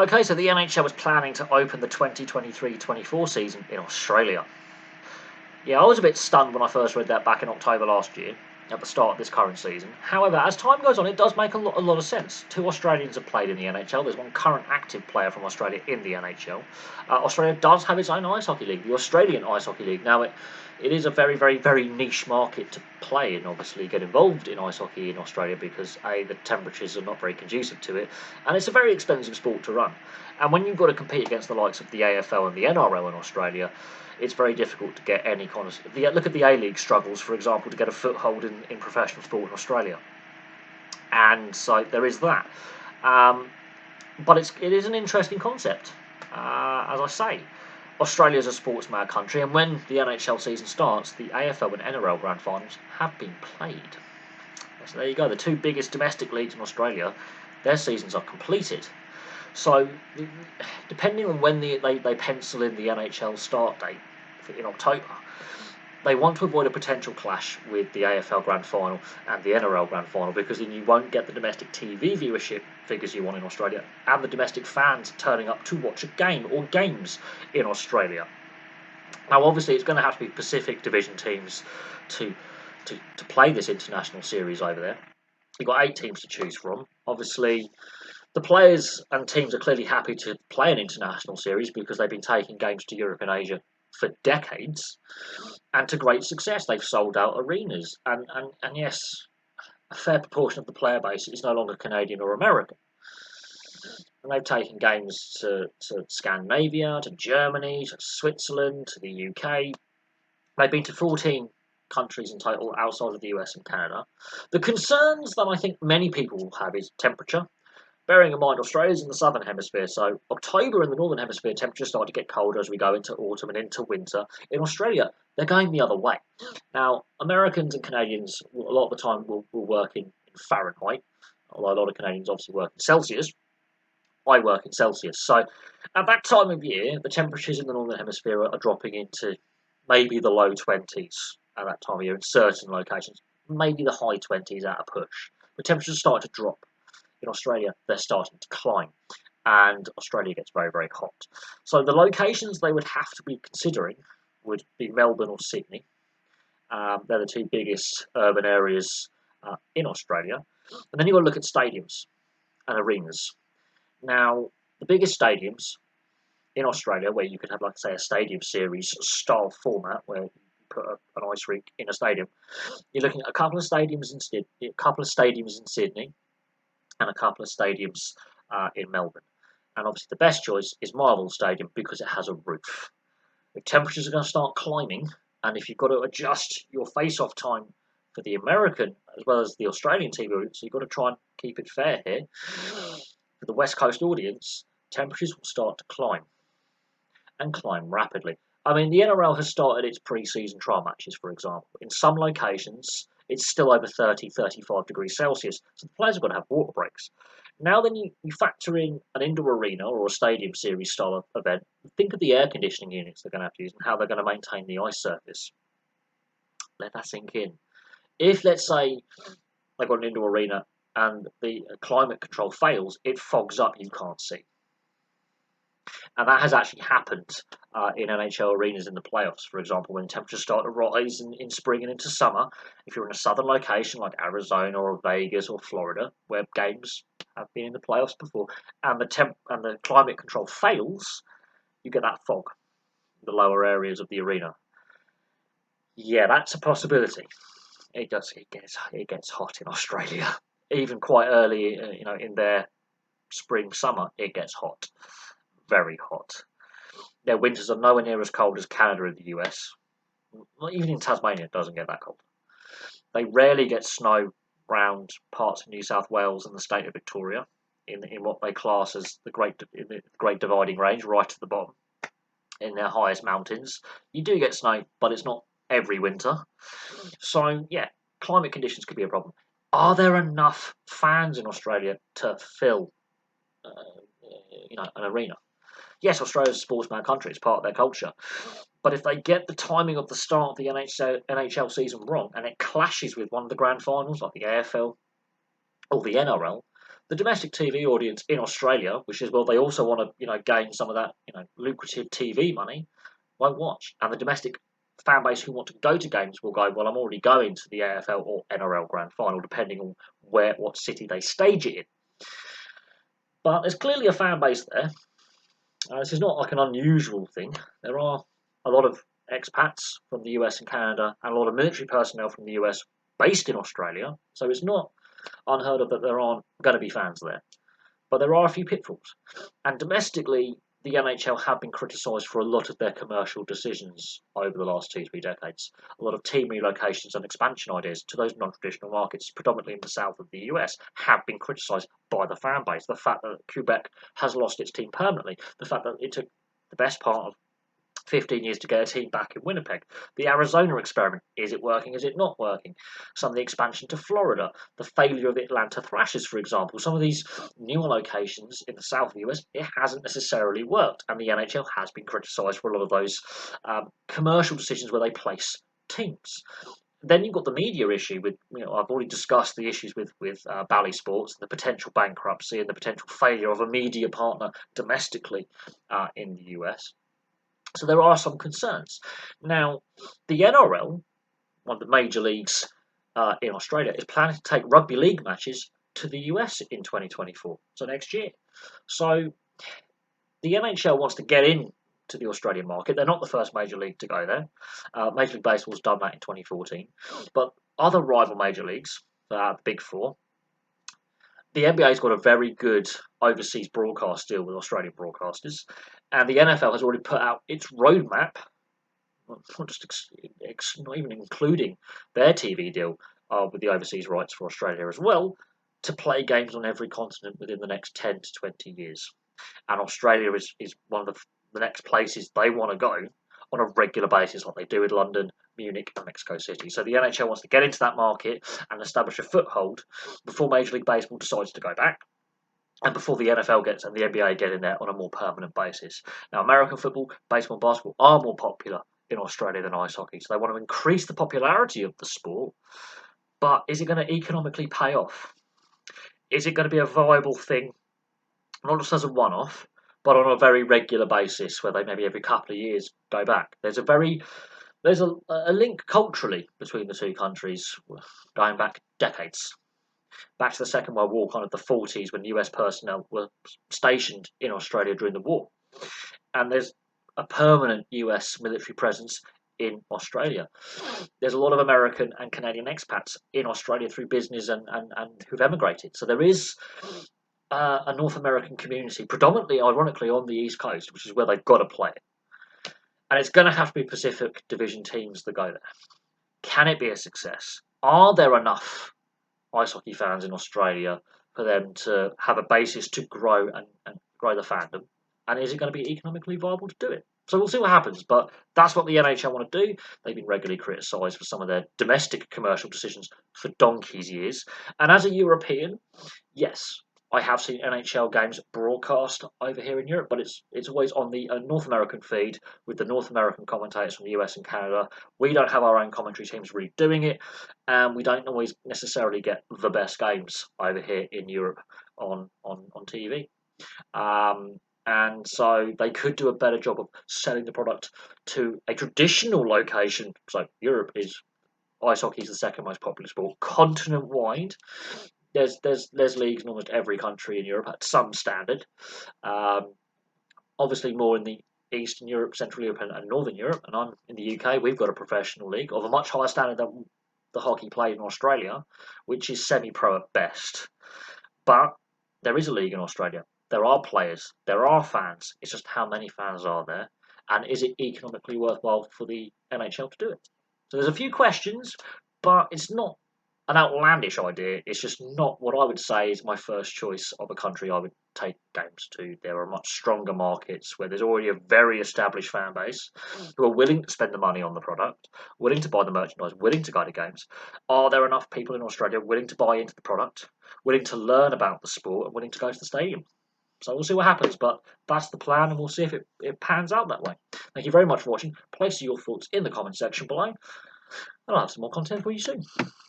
Okay, so the NHL was planning to open the 2023-24 season in Australia. Yeah, I was a bit stunned when I first read that back in October last year, at the start of this current season. However, as time goes on, it does make a lot of sense. Two Australians have played in the NHL. There's one current active player from Australia in the NHL. Australia does have its own ice hockey league, the Australian Ice Hockey League. Now, it is a very niche market to play and obviously get involved in ice hockey in Australia because the temperatures are not very conducive to it, and it's a very expensive sport to run. And when you've got to compete against the likes of the AFL and the NRL in Australia, it's very difficult to get any kind of... Look at the A-League struggles, for example, to get a foothold in professional sport in Australia. And so there is that. But it is an interesting concept. As I say, Australia is a sports-mad country, and when the NHL season starts, the AFL and NRL Grand Finals have been played. So there you go, the two biggest domestic leagues in Australia, their seasons are completed. So, depending on when they pencil in the NHL start date in October, they want to avoid a potential clash with the AFL Grand Final and the NRL Grand Final, because then you won't get the domestic TV viewership figures you want in Australia and the domestic fans turning up to watch a game or games in Australia. Now, obviously, it's going to have to be Pacific Division teams to play this international series over there. You've got 8 teams to choose from. Obviously, the players and teams are clearly happy to play an international series because they've been taking games to Europe and Asia for decades, and to great success. They've sold out arenas, and yes, a fair proportion of the player base is no longer Canadian or American. And they've taken games to Scandinavia, to Germany, to Switzerland, to the UK. They've been to 14 countries in total outside of the US and Canada. The concerns that I think many people will have is temperature. Bearing in mind, Australia's in the southern hemisphere, so October in the northern hemisphere, temperatures start to get colder as we go into autumn and into winter. In Australia, they're going the other way. Now, Americans and Canadians, a lot of the time, will work in Fahrenheit, although a lot of Canadians obviously work in Celsius. I work in Celsius. So, at that time of year, the temperatures in the northern hemisphere are dropping into maybe the low 20s at that time of year in certain locations, maybe the high 20s at a push. The temperatures start to drop. In Australia, they're starting to climb, and Australia gets very hot. So the locations they would have to be considering would be Melbourne or Sydney. They're the two biggest urban areas in Australia. And then you've got to look at stadiums and arenas. Now, the biggest stadiums in Australia, where you could have, like, say, a stadium series style format, where you put an ice rink in a stadium, you're looking at a couple of stadiums in Sydney, and a couple of stadiums in Melbourne. And obviously the best choice is Marvel Stadium because it has a roof. If temperatures are going to start climbing, and if you've got to adjust your face-off time for the American as well as the Australian TV routes, so you've got to try and keep it fair here. For the West Coast audience, temperatures will start to climb, and climb rapidly. I mean, the NRL has started its pre-season trial matches, for example. In some locations, it's still over 30, 35 degrees Celsius, so the players have got to have water breaks. Now then, you factor in an indoor arena or a stadium series style event. Think of the air conditioning units they're going to have to use and how they're going to maintain the ice surface. Let that sink in. If, let's say, they've got an indoor arena and the climate control fails, it fogs up, you can't see. And that has actually happened in NHL arenas in the playoffs, for example, when temperatures start to rise in spring and into summer. If you're in a southern location like Arizona or Vegas or Florida, where games have been in the playoffs before, and the climate control fails, you get that fog in the lower areas of the arena. Yeah, that's a possibility. It gets hot in Australia, even quite early, in their spring, summer. It gets hot. Very hot. Their winters are nowhere near as cold as Canada and the US. Even in Tasmania, it doesn't get that cold. They rarely get snow around parts of New South Wales and the state of Victoria, in what they class as the Great Dividing Range, right at the bottom, in their highest mountains. You do get snow, but it's not every winter. So, yeah, climate conditions could be a problem. Are there enough fans in Australia to fill an arena? Yes, Australia's a sportsman country, it's part of their culture. But if they get the timing of the start of the NHL season wrong, and it clashes with one of the grand finals, like the AFL or the NRL, the domestic TV audience in Australia, which is, well, they also want to, gain some of that, lucrative TV money, won't watch. And the domestic fan base who want to go to games will go, well, I'm already going to the AFL or NRL Grand Final, depending on what city they stage it in. But there's clearly a fan base there. This is not like an unusual thing. There are a lot of expats from the US and Canada, and a lot of military personnel from the US based in Australia. So it's not unheard of that there aren't going to be fans there. But there are a few pitfalls. And domestically, the NHL have been criticised for a lot of their commercial decisions over the last 2-3 decades. A lot of team relocations and expansion ideas to those non-traditional markets, predominantly in the south of the US, have been criticised by the fan base. The fact that Quebec has lost its team permanently, the fact that it took the best part of 15 years to get a team back in Winnipeg. The Arizona experiment, is it working, is it not working? Some of the expansion to Florida, the failure of the Atlanta Thrashers, for example. Some of these newer locations in the south of the US, it hasn't necessarily worked, and the NHL has been criticised for a lot of those commercial decisions where they place teams. Then you've got the media issue with, I've already discussed the issues with Bally Sports, the potential bankruptcy and the potential failure of a media partner domestically in the US. So there are some concerns. Now, the NRL, one of the major leagues in Australia, is planning to take rugby league matches to the US in 2024, so next year. So the NHL wants to get in to the Australian market. They're not the first major league to go there. Major League Baseball's done that in 2014. But other rival major leagues, the Big Four, the NBA's got a very good overseas broadcast deal with Australian broadcasters, and the NFL has already put out its roadmap, not even including their TV deal with the overseas rights for Australia as well, to play games on every continent within the next 10 to 20 years. And Australia is one of the next places they want to go on a regular basis, like they do with London, Munich, and Mexico City. So the NHL wants to get into that market and establish a foothold before Major League Baseball decides to go back, and before the NFL gets and the NBA get in there on a more permanent basis. Now, American football, baseball, and basketball are more popular in Australia than ice hockey, so they want to increase the popularity of the sport. But is it going to economically pay off? Is it going to be a viable thing, not just as a one-off, but on a very regular basis, where they maybe every couple of years go back? There's a link culturally between the two countries, going back decades. Back to the Second World War, kind of the 40s, when US personnel were stationed in Australia during the war. And there's a permanent US military presence in Australia. There's a lot of American and Canadian expats in Australia through business and who've emigrated. So there is a North American community, predominantly, ironically, on the East Coast, which is where they've got to play it. And it's going to have to be Pacific Division teams that go there. Can it be a success? Are there enough ice hockey fans in Australia for them to have a basis to grow and grow the fandom? And is it going to be economically viable to do it? So we'll see what happens, but that's what the NHL want to do. They've been regularly criticised for some of their domestic commercial decisions for donkey's years. And as a European, yes, I have seen NHL games broadcast over here in Europe, but it's always on the North American feed with the North American commentators from the US and Canada. We don't have our own commentary teams really doing it, and we don't always necessarily get the best games over here in Europe on TV. And so they could do a better job of selling the product to a traditional location. So Europe is, ice hockey is the second most popular sport continent-wide. There's leagues in almost every country in Europe at some standard. Obviously more in the Eastern Europe, Central Europe, and Northern Europe. And I'm in the UK. We've got a professional league of a much higher standard than the hockey played in Australia, which is semi-pro at best. But there is a league in Australia. There are players. There are fans. It's just how many fans are there, and is it economically worthwhile for the NHL to do it? So there's a few questions, but it's not an outlandish idea. It's just not what I would say is my first choice of a country I would take games to. There are much stronger markets where there's already a very established fan base who are willing to spend the money on the product, willing to buy the merchandise, willing to go to games. Are there enough people in Australia willing to buy into the product, willing to learn about the sport, and willing to go to the stadium? So we'll see what happens, but that's the plan, and we'll see if it pans out that way. Thank you very much for watching. Place your thoughts in the comment section below, and I'll have some more content for you soon.